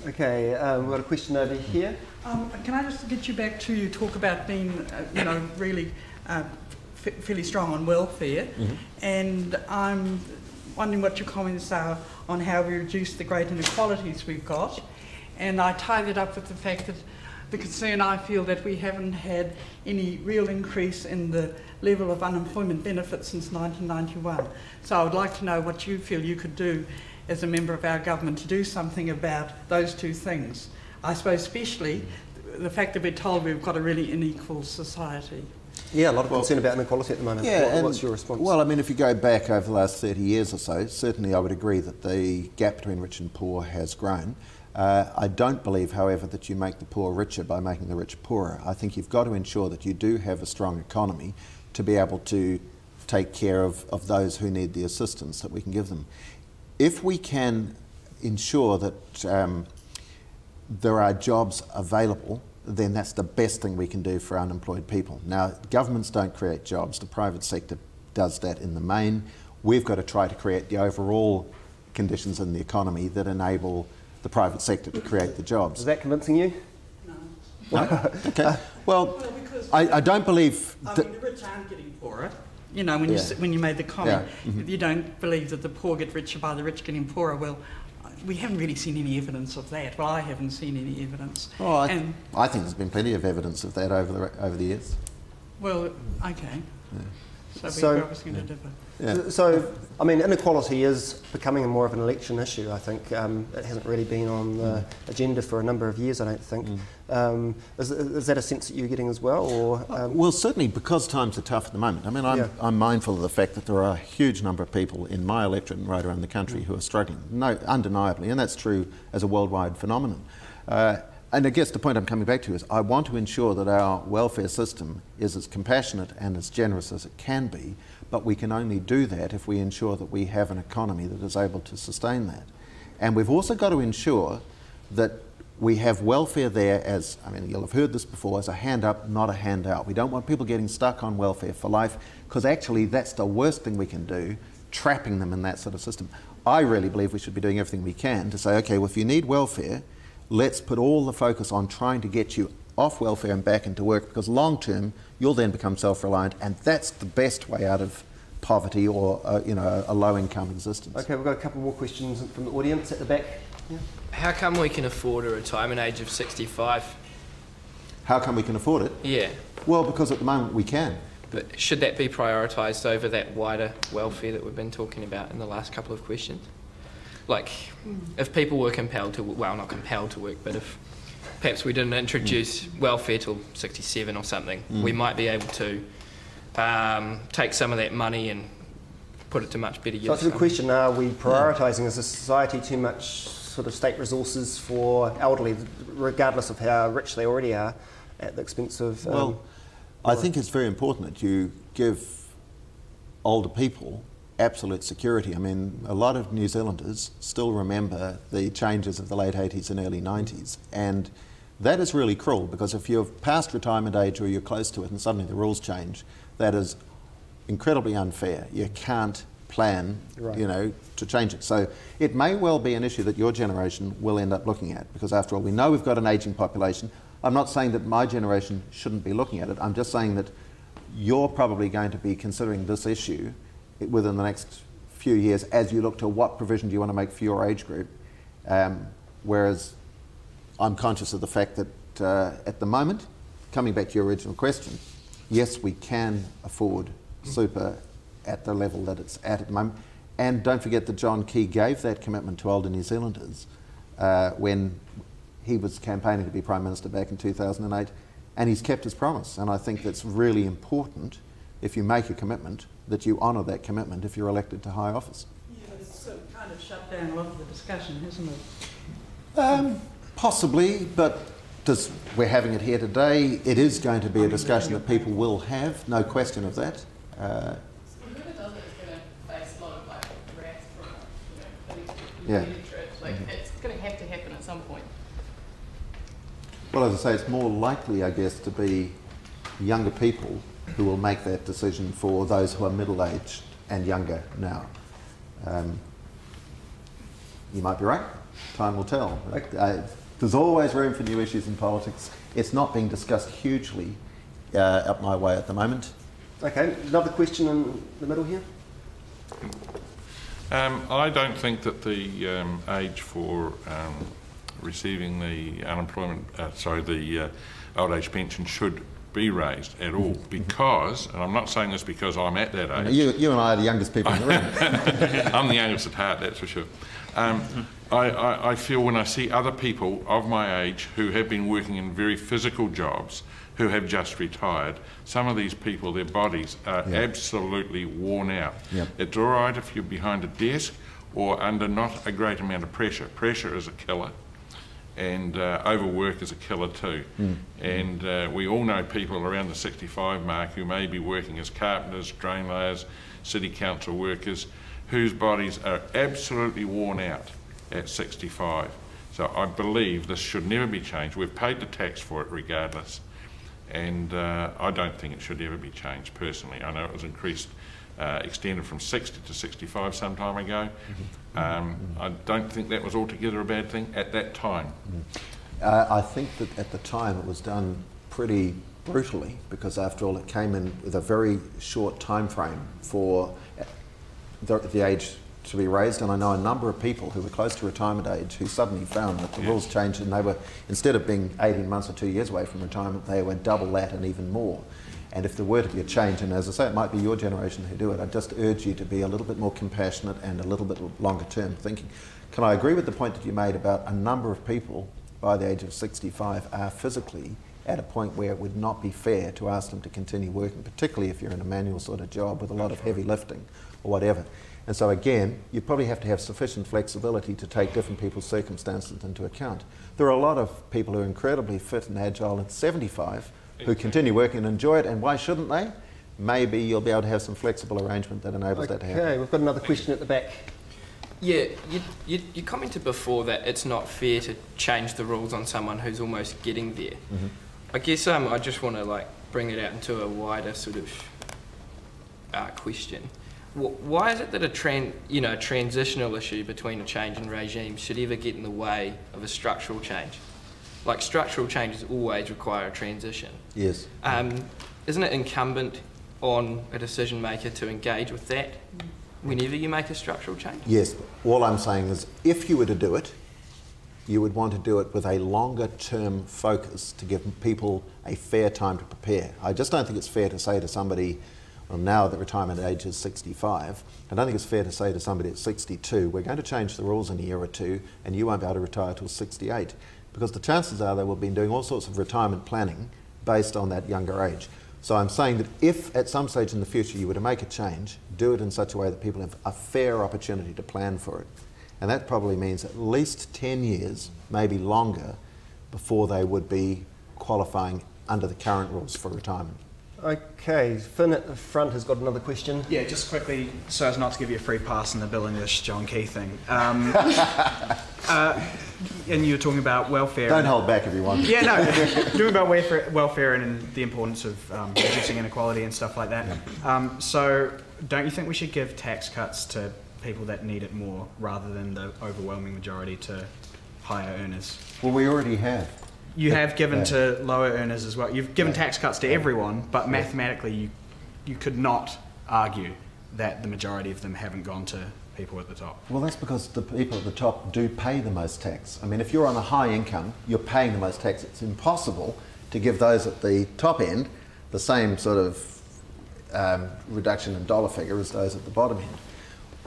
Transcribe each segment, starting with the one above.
Okay, we've got a question over here. Can I just get you back to you talk about being, really fairly strong on welfare, and I'm wondering what your comments are on how we reduce the great inequalities we've got, and I tie that up with the fact that the concern I feel that we haven't had any real increase in the level of unemployment benefits since 1991. So I would like to know what you feel you could do as a member of our government to do something about those two things. I suppose especially the fact that we're told we've got a really unequal society. Yeah, a lot of concern about inequality at the moment. Yeah, what's your response? Well, I mean, if you go back over the last 30 years or so, certainly I would agree that the gap between rich and poor has grown. I don't believe, however, that you make the poor richer by making the rich poorer. I think you've got to ensure that you do have a strong economy to be able to take care of those who need the assistance that we can give them. If we can ensure that there are jobs available, then that's the best thing we can do for unemployed people. Now, governments don't create jobs, the private sector does that in the main. We've got to try to create the overall conditions in the economy that enable the private sector to create the jobs. Is that convincing you? No. No? Okay. Well, I don't believe... I mean, the rich aren't getting poorer. You know, when you made the comment, you don't believe that the poor get richer by the rich getting poorer. Well, we haven't really seen any evidence of that. Well, I haven't seen any evidence. Oh, I think there's been plenty of evidence of that over the years. Well, okay. Yeah. So we're obviously going to differ. Yeah. So, I mean, inequality is becoming more of an election issue, I think. It hasn't really been on the agenda for a number of years, I don't think. Is that a sense that you're getting as well? Or, well, certainly because times are tough at the moment. I mean, I'm mindful of the fact that there are a huge number of people in my electorate and right around the country who are struggling, undeniably, and that's true as a worldwide phenomenon. And I guess the point I'm coming back to is I want to ensure that our welfare system is as compassionate and as generous as it can be, but we can only do that if we ensure that we have an economy that is able to sustain that. And we've also got to ensure that we have welfare there as, I mean, you'll have heard this before, as a hand up, not a hand out. We don't want people getting stuck on welfare for life, because actually that's the worst thing we can do, trapping them in that sort of system. I really believe we should be doing everything we can to say, okay, well, if you need welfare, let's put all the focus on trying to get you off welfare and back into work, because long term you'll then become self-reliant, and that's the best way out of poverty or a low-income existence. Okay, we've got a couple more questions from the audience at the back. Yeah. How come we can afford a retirement age of 65? How come we can afford it? Yeah. Well, because at the moment we can. But should that be prioritised over that wider welfare that we've been talking about in the last couple of questions? Like, if people were compelled to, well, not compelled to work, but if perhaps we didn't introduce welfare till 67 or something, we might be able to take some of that money and put it to much better use. So that's a good question. Are we prioritising as a society too much sort of state resources for elderly, regardless of how rich they already are, at the expense of... well, I think it's very important that you give older people absolute security. I mean, a lot of New Zealanders still remember the changes of the late 80s and early 90s, and that is really cruel, because if you're past retirement age or you're close to it and suddenly the rules change, that is incredibly unfair. You can't plan, to change it. So it may well be an issue that your generation will end up looking at, because after all, we know we've got an ageing population. I'm not saying that my generation shouldn't be looking at it. I'm just saying that you're probably going to be considering this issue within the next few years as you look to what provision do you want to make for your age group, whereas I'm conscious of the fact that at the moment, coming back to your original question, yes, we can afford super at the level that it's at the moment. And don't forget that John Key gave that commitment to older New Zealanders when he was campaigning to be Prime Minister back in 2008, and he's kept his promise. And I think that's really important, if you make a commitment, that you honour that commitment if you're elected to high office. Yeah, but it's kind of shut down a lot of the discussion, isn't it? Possibly, but we're having it here today. It is going to be a discussion that people will have, no question of that. Whoever does it is going to face a lot of wrath from Yeah. it's going to happen at some point. Well, as I say, it's more likely, I guess, to be younger people who will make that decision for those who are middle-aged and younger now. You might be right. Time will tell. There's always room for new issues in politics. It's not being discussed hugely up my way at the moment. Okay, another question in the middle here. I don't think that the age for receiving the old age pension should be raised at all, because, and I'm not saying this because I'm at that age. You and I are the youngest people in the room. I'm the youngest at heart, that's for sure. I feel when I see other people of my age who have been working in very physical jobs, who have just retired, some of these people, their bodies are absolutely worn out. Yep. It's all right if you're behind a desk or under not a great amount of pressure. Pressure is a killer, and overwork is a killer too. And we all know people around the 65 mark who may be working as carpenters, drain layers, city council workers, whose bodies are absolutely worn out at 65. So I believe this should never be changed. We've paid the tax for it regardless. And I don't think it should ever be changed personally. I know it was extended from 60 to 65 some time ago. I don't think that was altogether a bad thing at that time. I think that at the time it was done pretty brutally, because after all it came in with a very short time frame for the age to be raised, and I know a number of people who were close to retirement age who suddenly found that the rules changed, and they were, instead of being 18 months or 2 years away from retirement, they were double that and even more. And if there were to be a change, and as I say, it might be your generation who do it, I'd just urge you to be a little bit more compassionate and a little bit longer term thinking. Can I agree with the point that you made about a number of people by the age of 65 are physically at a point where it would not be fair to ask them to continue working, particularly if you're in a manual sort of job with a lot of heavy lifting or whatever. And so again, you probably have to have sufficient flexibility to take different people's circumstances into account. There are a lot of people who are incredibly fit and agile at 75 who continue working and enjoy it, and why shouldn't they? Maybe you'll be able to have some flexible arrangement that enables that to happen. Okay, we've got another question at the back. Yeah, you commented before that it's not fair to change the rules on someone who's almost getting there. I guess I just want to bring it out into a wider sort of question. Why is it that a transitional issue between a change in regime should ever get in the way of a structural change? Like, structural changes always require a transition. Yes. Isn't it incumbent on a decision maker to engage with that whenever you make a structural change? Yes. All I'm saying is, if you were to do it, you would want to do it with a longer term focus to give people a fair time to prepare. I just don't think it's fair to say to somebody, well, now the retirement age is 65, I don't think it's fair to say to somebody at 62, we're going to change the rules in a year or two and you won't be able to retire till 68, because the chances are they will have been doing all sorts of retirement planning based on that younger age. So I'm saying that if at some stage in the future you were to make a change, do it in such a way that people have a fair opportunity to plan for it. And that probably means at least 10 years, maybe longer, before they would be qualifying under the current rules for retirement. Okay, Finn at the front has got another question. Yeah, just quickly, so as not to give you a free pass in the Bill English, John Key thing. And you were talking about welfare. Don't hold back, everyone. Yeah, no, talking about welfare and the importance of reducing inequality and stuff like that. Yeah. So don't you think we should give tax cuts to people that need it more rather than the overwhelming majority to higher earners? Well, we already have. You have given to lower earners as well. You've given tax cuts to everyone, but mathematically you could not argue that the majority of them haven't gone to people at the top. Well, that's because the people at the top do pay the most tax. I mean, if you're on a high income, you're paying the most tax. It's impossible to give those at the top end the same sort of reduction in dollar figure as those at the bottom end.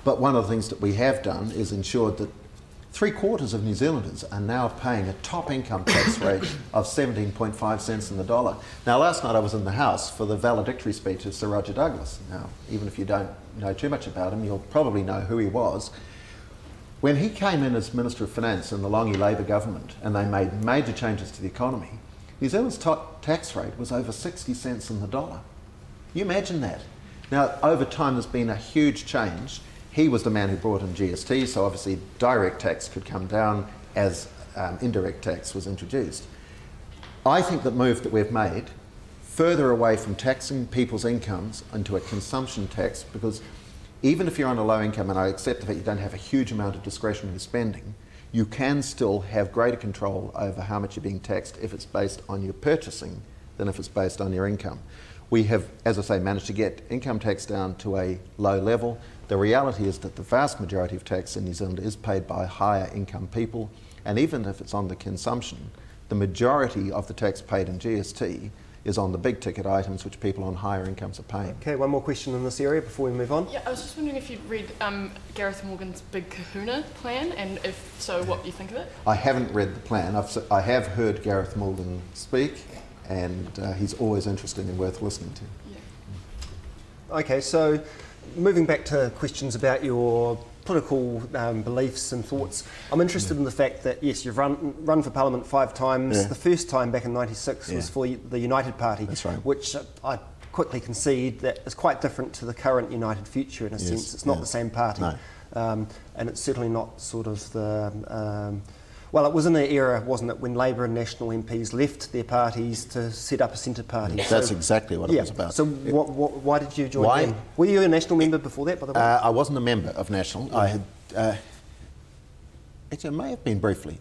But one of the things that we have done is ensured that 3/4 of New Zealanders are now paying a top income tax rate of 17.5 cents in the dollar. Now, last night I was in the House for the valedictory speech of Sir Roger Douglas. Now, even if you don't know too much about him, you'll probably know who he was. When he came in as Minister of Finance in the Longi Labour government and they made major changes to the economy, New Zealand's top tax rate was over 60 cents in the dollar. Can you imagine that? Now, over time there's been a huge change. He was the man who brought in GST, so obviously direct tax could come down as indirect tax was introduced. I think the move that we've made, further away from taxing people's incomes into a consumption tax, because even if you're on a low income, and I accept that you don't have a huge amount of discretionary spending, you can still have greater control over how much you're being taxed if it's based on your purchasing than if it's based on your income. We have, as I say, managed to get income tax down to a low level. The reality is that the vast majority of tax in New Zealand is paid by higher income people, and even if it's on the consumption, the majority of the tax paid in GST is on the big ticket items which people on higher incomes are paying. Okay, one more question in this area before we move on. Yeah, I was just wondering if you'd read Gareth Morgan's Big Kahuna plan, and if so, what you think of it? I haven't read the plan. I have heard Gareth Morgan speak, and he's always interesting and worth listening to. Yeah. Okay, so moving back to questions about your political beliefs and thoughts, I'm interested in the fact that, yes, you've run for Parliament 5 times. Yeah. The first time back in '96 was for the United Party, That's right. which I quickly concede that is quite different to the current United Future in a sense. It's not the same party. No. And it's certainly not sort of the... well, it was in the era, wasn't it, when Labour and National MPs left their parties to set up a centre party. That's exactly what it was about. So why did you join them? Were you a National member before that, by the way? I wasn't a member of National. I had... actually, I may have been briefly,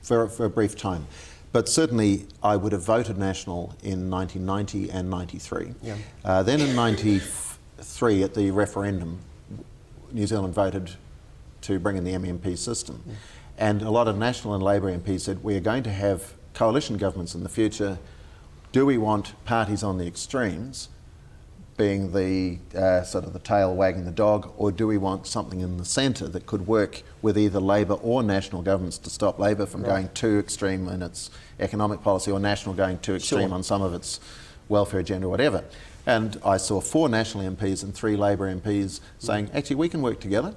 for a brief time. But certainly I would have voted National in 1990 and 93. Yeah. Then in 93, at the referendum, New Zealand voted to bring in the MMP system. Yeah. And a lot of National and Labour MPs said, we are going to have coalition governments in the future. Do we want parties on the extremes being the sort of the tail wagging the dog, or do we want something in the centre that could work with either Labour or National governments to stop Labour from going too extreme in its economic policy, or National going too extreme on some of its welfare agenda or whatever? And I saw 4 National MPs and 3 Labour MPs saying, actually, we can work together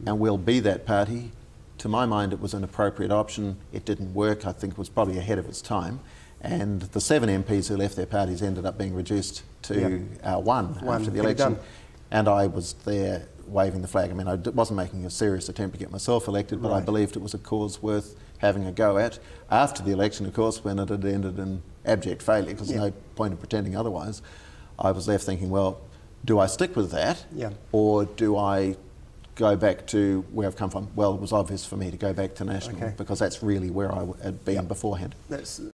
and we'll be that party. To my mind, it was an appropriate option. It didn't work. I think it was probably ahead of its time. And the 7 MPs who left their parties ended up being reduced to one after the election. And I was there waving the flag. I mean, I wasn't making a serious attempt to get myself elected, but I believed it was a cause worth having a go at. After the election, of course, when it had ended in abject failure, because there's no point in pretending otherwise, I was left thinking, well, do I stick with that? Or do I go back to where I've come from? Well, it was obvious for me to go back to National, because that's really where I had been beforehand.